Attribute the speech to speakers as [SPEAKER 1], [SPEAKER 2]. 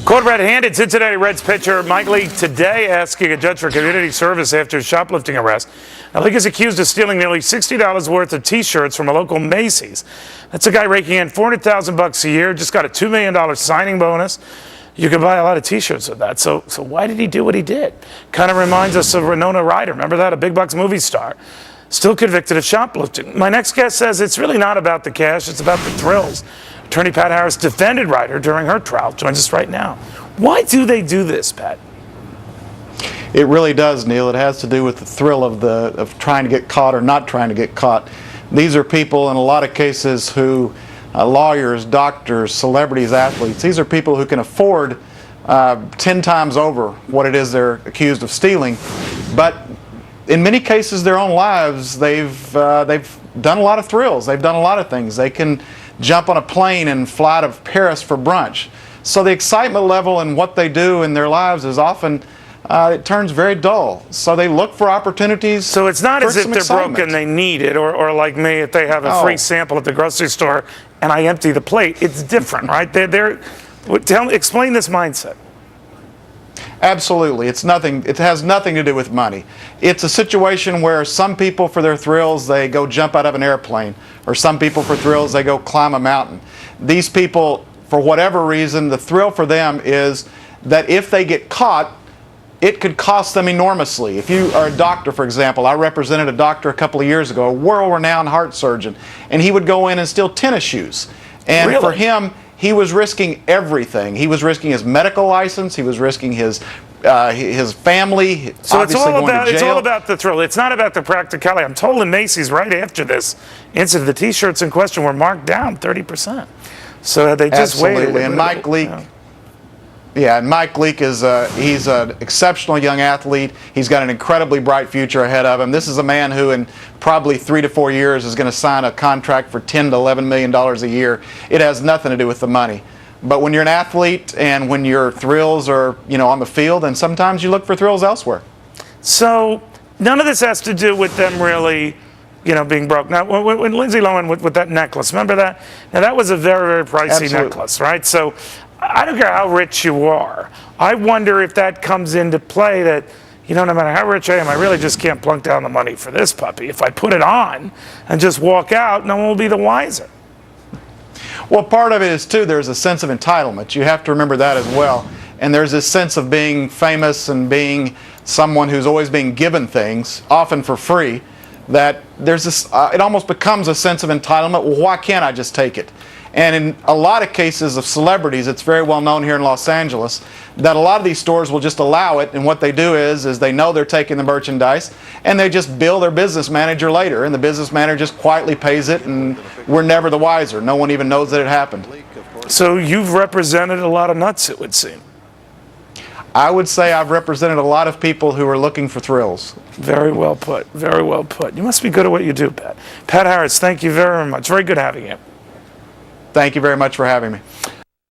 [SPEAKER 1] Court red-handed Cincinnati Reds pitcher Mike Leake today asking a judge for community service after his shoplifting arrest. Now, Leake is accused of stealing nearly $60 worth of T-shirts from a local Macy's. That's a guy raking in $400,000 a year, just got a $2 million signing bonus. You can buy a lot of T-shirts with that. So why did he do what he did? Kind of reminds us of Winona Ryder. Remember that? A big bucks movie star. Still convicted of shoplifting. My next guest says it's really not about the cash, it's about the thrills. Attorney Pat Harris defended Ryder during her trial. Joins us right now. Why do they do this, Pat?
[SPEAKER 2] It really does, Neil. It has to do with the thrill of trying to get caught or not trying to get caught. These are people in a lot of cases who, lawyers, doctors, celebrities, athletes, these are people who can afford 10 times over what it is they're accused of stealing. But in many cases, their own lives, they've done a lot of thrills. They've done a lot of things. They can jump on a plane and fly to Paris for brunch. So the excitement level in what they do in their lives is often, it turns very dull. So they look for opportunities.
[SPEAKER 1] So it's not as if they're
[SPEAKER 2] excitement.
[SPEAKER 1] broke and they need it, or like me, if they have a free sample at the grocery store and I empty the plate. It's different, right? Explain this mindset.
[SPEAKER 2] Absolutely. It has nothing to do with money. It's a situation where some people, for their thrills, they go jump out of an airplane, or some people, for thrills, they go climb a mountain. These people, for whatever reason, the thrill for them is that if they get caught, it could cost them enormously. If you are a doctor, for example, I represented a doctor a couple of years ago, a world-renowned heart surgeon, and he would go in and steal tennis shoes. And
[SPEAKER 1] really?
[SPEAKER 2] For him, he was risking everything. He was risking his medical license. He was risking his family.
[SPEAKER 1] So it's all about the thrill. It's not about the practicality. I'm told in Macy's right after this incident, the T-shirts in question were marked down 30%. So they just waited.
[SPEAKER 2] And Mike Leake. Yeah, and Mike Leake is he's an exceptional young athlete. He's got an incredibly bright future ahead of him. This is a man who in probably 3 to 4 years is going to sign a contract for $10 to $11 million a year. It has nothing to do with the money. But when you're an athlete and when your thrills are, on the field, and sometimes you look for thrills elsewhere.
[SPEAKER 1] So none of this has to do with them really, being broke. Now, when Lindsay Lohan with that necklace, remember that? Now, that was a very, very pricey necklace, right? So I don't care how rich you are. I wonder if that comes into play that, no matter how rich I am, I really just can't plunk down the money for this puppy. If I put it on and just walk out, no one will be the wiser.
[SPEAKER 2] Well, part of it is, too, there's a sense of entitlement. You have to remember that as well. And there's this sense of being famous and being someone who's always being given things, often for free, that there's this, it almost becomes a sense of entitlement. Well, why can't I just take it? And in a lot of cases of celebrities, it's very well known here in Los Angeles that a lot of these stores will just allow it, and what they do is they know they're taking the merchandise and they just bill their business manager later, and the business manager just quietly pays it, and we're never the wiser. No one even knows that it happened.
[SPEAKER 1] So you've represented a lot of nuts, it would seem.
[SPEAKER 2] I would say I've represented a lot of people who are looking for thrills.
[SPEAKER 1] Very well put. Very well put. You must be good at what you do, Pat. Pat Harris, thank you very much. Very good having you.
[SPEAKER 2] Thank you very much for having me.